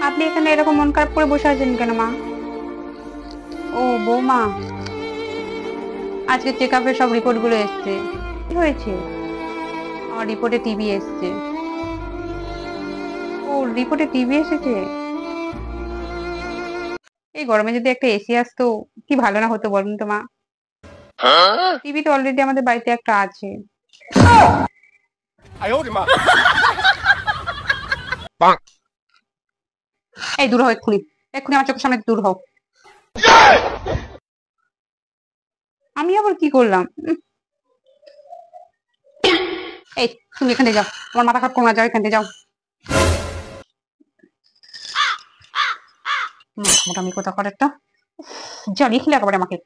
আপনি এখানে এরকম মন খারাপ করে বসে আছেন কেন মা? ও বৌমা, আজকে চেক আপের সব রিপোর্ট গুলো এসছে। কি হয়েছে? আমার রিপোর্টে টিবি এসছে। ও, রিপোর্টে টিবি এসেছে? এই গরমে যদি একটা এসি আসতো কি ভালো না হতো বলুন তো মা। টিভি তো অলরেডি আমাদের বাড়িতে একটা আছে। এই দূর হও এক্ষুনি, এক্ষুনি আমার চোখের সামনে দূর হও। আমি আবার কি করলাম? এই তুমি এখান থেকে যাও, তোমার মাথা খারাপ করো না, যাও এখান থেকে যাও। মোটামি কথা করে একটা জ্বালিয়ে খেলে একেবারে আমাকে।